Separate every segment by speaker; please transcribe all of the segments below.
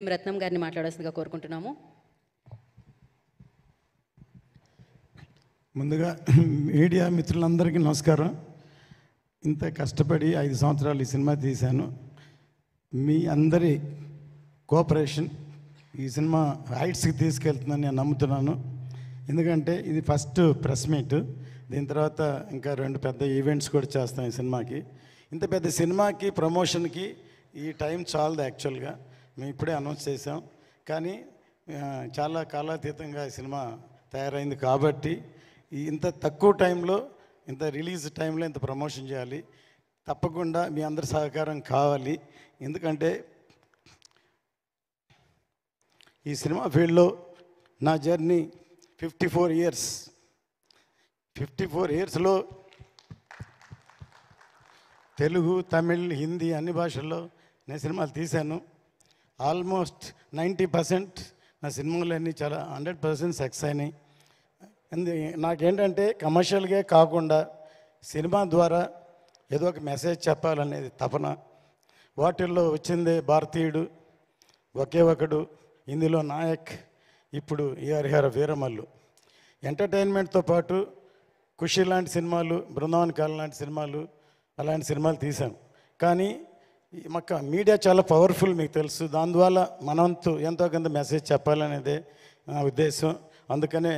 Speaker 1: రత్నం గారిని మాట్లాడాల్సిందిగా కోరుకుంటున్నాము.
Speaker 2: ముందుగా మీడియా మిత్రులందరికీ నమస్కారం. ఇంత కష్టపడి 5 సంవత్సరాలు ఈ సినిమా తీశాను. మీ అందరి కోఆపరేషన్ ఈ సినిమా హైట్స్కి తీసుకెళ్తుందని నేను నమ్ముతున్నాను. ఎందుకంటే ఇది ఫస్ట్ ప్రెస్ మీట్. దీని తర్వాత ఇంకా 2 పెద్ద ఈవెంట్స్ కూడా చేస్తాం ఈ సినిమాకి. ఇంత పెద్ద సినిమాకి ప్రమోషన్కి ఈ టైం చాలదు. యాక్చువల్గా మేము ఇప్పుడే అనౌన్స్ చేసాం, కానీ చాలా కాలాతీతంగా ఈ సినిమా తయారైంది కాబట్టి ఇంత తక్కువ టైంలో, ఇంత రిలీజ్ టైంలో ఇంత ప్రమోషన్ చేయాలి. తప్పకుండా మీ అందరి సహకారం కావాలి. ఎందుకంటే ఈ సినిమా ఫీల్డ్లో నా జర్నీ 54 ఇయర్స్. 54 ఇయర్స్లో తెలుగు, తమిళ్, హిందీ అన్ని భాషల్లో నేను సినిమాలు తీశాను. ఆల్మోస్ట్ 90% నా సినిమాలన్నీ చాలా 100% సక్సెస్ అయినాయి. నాకేంటంటే కమర్షియల్గా కాకుండా సినిమా ద్వారా ఏదో ఒక మెసేజ్ చెప్పాలనేది తపన. వాటిల్లో వచ్చిందే భారతీయుడు, ఒకే ఒకడు, ఇందులో నాయక్, ఇప్పుడు ఈ హరిహర వీరమల్లు. ఎంటర్టైన్మెంట్తో పాటు ఖుషి లాంటి సినిమాలు, బృందావన్ కాలం లాంటి సినిమాలు, అలాంటి సినిమాలు తీశాం. కానీ మాకు మీడియా చాలా పవర్ఫుల్, మీకు తెలుసు. దానివల్ల మనంతు ఎంతో కొంత మెసేజ్ చెప్పాలనేదే నా ఉద్దేశం. అందుకనే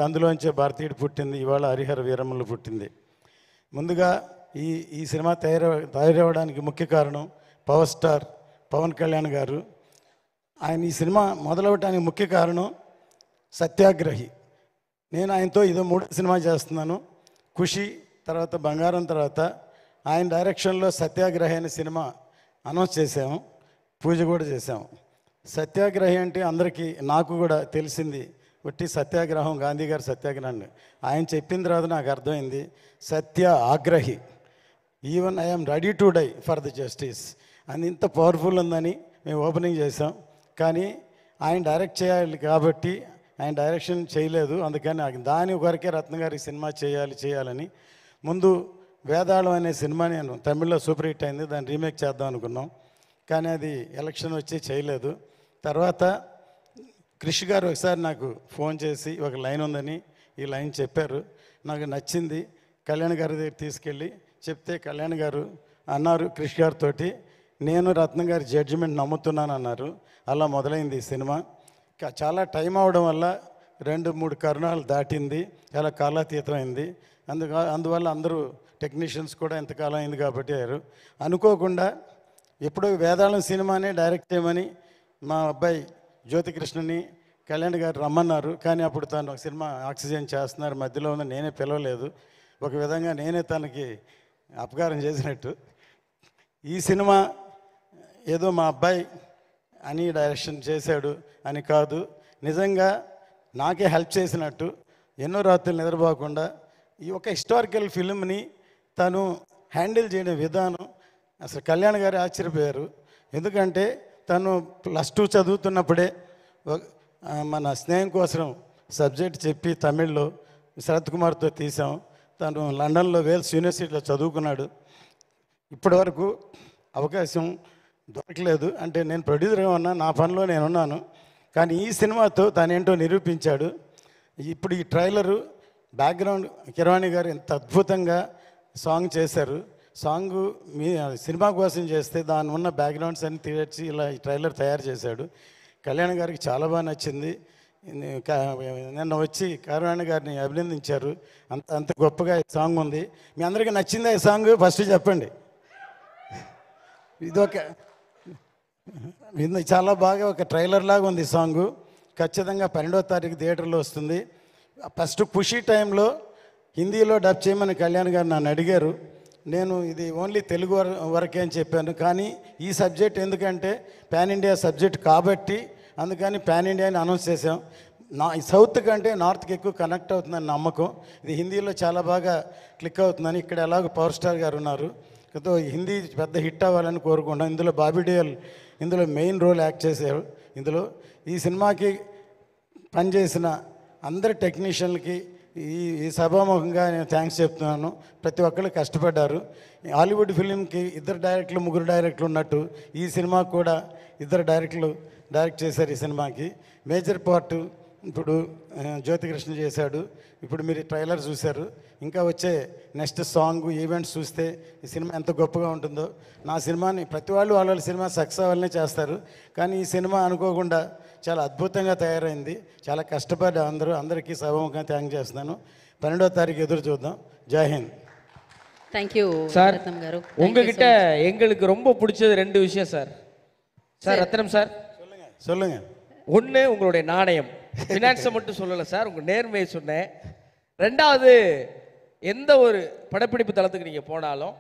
Speaker 2: అందులోంచే భారతీయుడు పుట్టింది, ఇవాళ హరిహర వీరమల్లు పుట్టింది. ముందుగా ఈ సినిమా తయారవడానికి ముఖ్య కారణం పవర్ స్టార్ పవన్ కళ్యాణ్ గారు. ఆయన ఈ సినిమా మొదలవడానికి ముఖ్య కారణం సత్యాగ్రహి. నేను ఆయనతో ఇదో 3వ సినిమా చేస్తున్నాను. ఖుషి తర్వాత బంగారం తర్వాత ఆయన డైరెక్షన్లో సత్యాగ్రహి అనే సినిమా అనౌన్స్ చేసాము, పూజ కూడా చేసాము. సత్యాగ్రహి అంటే అందరికీ, నాకు కూడా తెలిసింది ఒట్టి సత్యాగ్రహం, గాంధీ గారి సత్యాగ్రహం. ఆయన చెప్పిన తర్వాత నాకు అర్థమైంది సత్య ఆగ్రహి. Even I'm ready to die for the justice అని ఇంత పవర్ఫుల్ ఉందని మేము ఓపెనింగ్ చేసాం. కానీ ఆయన డైరెక్ట్ చేయాలి కాబట్టి ఆయన డైరెక్షన్ చేయలేదు. అందుకని దాని వరకే రత్న గారి సినిమా చేయాలని ముందు వేదాళం అనే సినిమా నేను తమిళ్లో సూపర్ హిట్ అయింది, దాన్ని రీమేక్ చేద్దాం అనుకున్నాం. కానీ అది ఎలక్షన్ వచ్చి చేయలేదు. తర్వాత క్రిష్ గారు ఒకసారి నాకు ఫోన్ చేసి ఒక లైన్ ఉందని ఈ లైన్ చెప్పారు. నాకు నచ్చింది. కళ్యాణ్ గారి దగ్గర తీసుకెళ్ళి చెప్తే కళ్యాణ్ గారు అన్నారు క్రిష్ గారితో, నేను రత్న గారి జడ్జిమెంట్ నమ్ముతున్నాను అన్నారు. అలా మొదలైంది ఈ సినిమా. చాలా టైం అవడం వల్ల 2-3 కరుణాలు దాటింది, చాలా కాలాతీతమైంది. అందువల్ల అందరూ టెక్నీషియన్స్ కూడా ఎంతకాలం అయింది కాబట్టి అయ్యారు. అనుకోకుండా ఎప్పుడో వేదాళం సినిమానే డైరెక్ట్ చేయమని మా అబ్బాయి జ్యోతికృష్ణని కళ్యాణ్ గారు రమ్మన్నారు. కానీ అప్పుడు తను ఒక సినిమా ఆక్సిజన్ చేస్తున్నారు, మధ్యలో ఉన్న నేనే పిలవలేదు. ఒక విధంగా నేనే తనకి అపకారం చేసినట్టు. ఈ సినిమా ఏదో మా అబ్బాయి అని డైరెక్షన్ చేశాడు అని కాదు, నిజంగా నాకే హెల్ప్ చేసినట్టు. ఎన్నో రాత్రులు నిద్రపోకుండా ఈ ఒక హిస్టారికల్ ఫిల్మ్ని తను హ్యాండిల్ చేయడం విధానం అసలు కళ్యాణ్ గారు ఆశ్చర్యపోయారు. ఎందుకంటే తను +2 చదువుతున్నప్పుడే మన స్నేహం కోసం సబ్జెక్ట్ చెప్పి తమిళ్లో శరత్ కుమార్తో తీసాం. తను లండన్లో వేల్స్ యూనివర్సిటీలో చదువుకున్నాడు. ఇప్పటి వరకు అవకాశం దొరకలేదు. అంటే నేను ప్రొడ్యూసర్గా ఉన్నా, నా పనిలో నేనున్నాను. కానీ ఈ సినిమాతో తనేంటో నిరూపించాడు. ఇప్పుడు ఈ ట్రైలరు బ్యాక్గ్రౌండ్ కిరవాణి గారు ఎంత అద్భుతంగా సాంగ్ చేశారు. సాంగు మీ సినిమా కోసం చేస్తే దాని ఉన్న బ్యాక్గ్రౌండ్స్ అన్ని తీర్చి ఇలా ఈ ట్రైలర్ తయారు చేశాడు. కళ్యాణ్ గారికి చాలా బాగా నచ్చింది. నిన్న వచ్చి కిరవాణి గారిని అభినందించారు. అంత గొప్పగా ఈ సాంగ్ ఉంది. మీ అందరికీ నచ్చిందా ఈ సాంగ్? ఫస్ట్ చెప్పండి. ఇది చాలా బాగా ఒక ట్రైలర్ లాగా ఉంది ఈ సాంగు. ఖచ్చితంగా 12వ తారీఖు థియేటర్లో వస్తుంది. ఫస్ట్ ఖుషి టైంలో హిందీలో డబ్ చేయమని కళ్యాణ్ గారు నన్ను అడిగారు. నేను ఇది ఓన్లీ తెలుగు వరకే అని చెప్పాను. కానీ ఈ సబ్జెక్ట్ ఎందుకంటే పాన్ ఇండియా సబ్జెక్ట్ కాబట్టి అందుకని పాన్ ఇండియా అని అనౌన్స్ చేసాం. సౌత్ కంటే నార్త్కి ఎక్కువ కనెక్ట్ అవుతుందని నమ్మకం. ఇది హిందీలో చాలా బాగా క్లిక్ అవుతుందని. ఇక్కడ ఎలాగో పవర్ స్టార్ గారు ఉన్నారు, హిందీ పెద్ద హిట్ అవ్వాలని కోరుకుంటాం. ఇందులో బాబీ డియోల్ ఇందులో మెయిన్ రోల్ యాక్ట్ చేశారు. ఇందులో ఈ సినిమాకి పనిచేసిన అందరి టెక్నీషియన్లకి ఈ సభాముఖంగా నేను థ్యాంక్స్ చెప్తున్నాను. ప్రతి ఒక్కళ్ళు కష్టపడ్డారు. హాలీవుడ్ ఫిలింకి 2 డైరెక్టర్లు 3 డైరెక్టర్లు ఉన్నట్టు ఈ సినిమాకు కూడా 2 డైరెక్టర్లు డైరెక్ట్ చేశారు ఈ సినిమాకి. మేజర్ పార్ట్ ఇప్పుడు జ్యోతికృష్ణ చేశాడు. ఇప్పుడు మీరు ట్రైలర్ చూశారు. ఇంకా వచ్చే నెక్స్ట్ సాంగ్ ఈవెంట్స్ చూస్తే ఈ సినిమా ఎంత గొప్పగా ఉంటుందో. నా సినిమాని ప్రతి వాళ్ళు వాళ్ళ సినిమా సక్సెస్ అవ్వాలనే చేస్తారు, కానీ ఈ సినిమా అనుకోకుండా చాలా అద్భుతంగా తయారైంది. చాలా కష్టపడి అందరికీ సభముఖంగా థ్యాంక్ చేస్తున్నాను. 12వ తారీఖు ఎదురు చూద్దాం. జై హింద్.
Speaker 1: Thank you
Speaker 3: sir.
Speaker 1: ரத்னம் గారు.
Speaker 3: உங்ககிட்ட எங்களுக்கு ரொம்ப பிடிச்சது 2 விஷயம் சார். சார் ரத்னம் சார்,
Speaker 2: சொல்லுங்க.
Speaker 3: ஒன்று உங்களுடைய நாணயம், ஃபினான்ஸை மட்டும் சொல்லலை சார், உங்கள் நேர்மையை சொன்னேன். 2வது, எந்த ஒரு படப்பிடிப்பு தளத்துக்கு நீங்கள் போனாலும்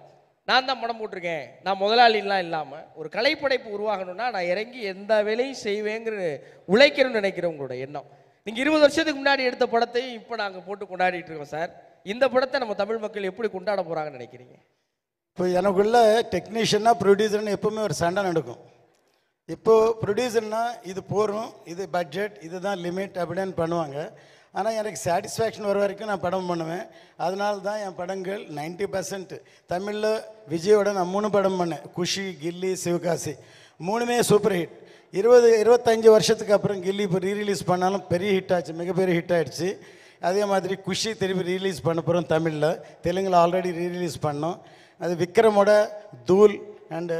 Speaker 3: நான் தான் படம் போட்டிருக்கேன், நான் முதலாளிலாம் இல்லாமல் ஒரு கலைப்படைப்பு உருவாகணும்னா நான் இறங்கி எந்த வேலையும் செய்வேங்கிற உழைக்கணும்னு நினைக்கிறேன் உங்களோட எண்ணம். நீங்கள் 20 வருஷத்துக்கு முன்னாடி எடுத்த படத்தையும் இப்போ நாங்கள் போட்டு கொண்டாடிட்டு இருக்கோம் சார். இந்த படத்தை நம்ம தமிழ் மக்கள் எப்படி கொண்டாட போகிறாங்கன்னு நினைக்கிறீங்க?
Speaker 2: இப்போ எனக்குள்ள டெக்னீஷியனாக ப்ரொடியூசர்னு எப்போவுமே ஒரு சண்டை நடக்கும். இப்போது ப்ரொடியூசர்னா இது போகிறோம், இது பட்ஜெட், இதுதான் லிமிட் அப்படின்னு பண்ணுவாங்க. ஆனால் எனக்கு சாட்டிஸ்ஃபேக்ஷன் வர வரைக்கும் நான் படம் பண்ணுவேன். அதனால தான் என் படங்கள் 90% தமிழில் விஜயோட நான் 3 படம் பண்ணேன். குஷி, கில்லி, சிவகாசி 3மே சூப்பர் ஹிட். 20-25 வருஷத்துக்கு அப்புறம் கில்லி இப்போ ரீரிலீஸ் பண்ணாலும் பெரிய ஹிட் ஆச்சு, மிகப்பெரிய ஹிட் ஆகிடுச்சு. அதே மாதிரி குஷி திருப்பி ரீலீஸ் பண்ண போகிறோம் தமிழில். தெலுங்கில் ஆல்ரெடி ரீரிலீஸ் பண்ணோம். அது விக்ரமோட தூள் அண்டு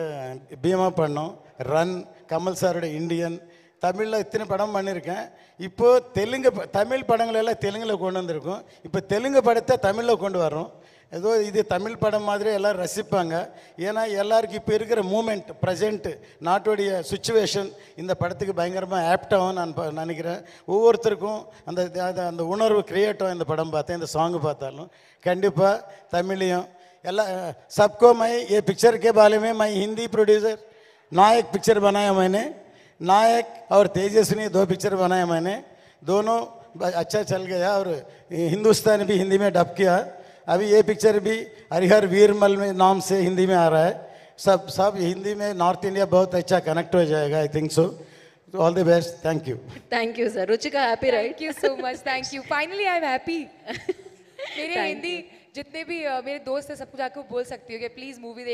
Speaker 2: பீமா பண்ணோம். ரன், கமல் சாரோட இண்டியன். தமிழில் இத்தனை படம் பண்ணியிருக்கேன். இப்போது தமிழ் படங்கள் எல்லாம் தெலுங்கில் கொண்டு வந்திருக்கோம். இப்போ தெலுங்கு படத்தை தமிழில் கொண்டு வரோம். ஏதோ இது தமிழ் படம் மாதிரி எல்லோரும் ரசிப்பாங்க. ஏன்னா எல்லாருக்கும் இப்போ இருக்கிற மூமெண்ட், ப்ரெசென்ட்டு, நாட்டுடைய சுச்சுவேஷன் இந்த படத்துக்கு பயங்கரமாக ஆப்டாகும் நான் நினைக்கிறேன். ஒவ்வொருத்தருக்கும் அந்த உணர்வு கிரியேட் ஆகும் இந்த படம் பார்த்தேன், இந்த சாங்கு பார்த்தாலும். கண்டிப்பாக தமிழையும் எல்லாம் सबको मैं ये पिक्चर के बारे में मैं हिंदी प्रोड्यूसर नायक पिक्चर बनाया मैंने. नायक और तेजस्विनी 2 पिक्चर बनाया मैंने. दोनों अच्छा चल गया और हिंदुस्तानी भी हिंदी में डब किया. अभी ये पिक्चर भी हरिहर वीरमल में नाम से हिंदी में आ रहा है. सब हिंदी में नॉर्थ इंडिया बहुत अच्छा कनेक्ट हो जाएगा. I think so. All the best. Thank you.
Speaker 1: Thank you sir. Ruchika happy right?
Speaker 4: Thank you so much. Thank you. Finally I am happy. मेरे हिंदी जितने भी मेरे दोस्त हैं सबको जाकर बोल सकती हूँ कि प्लीज़ मूवी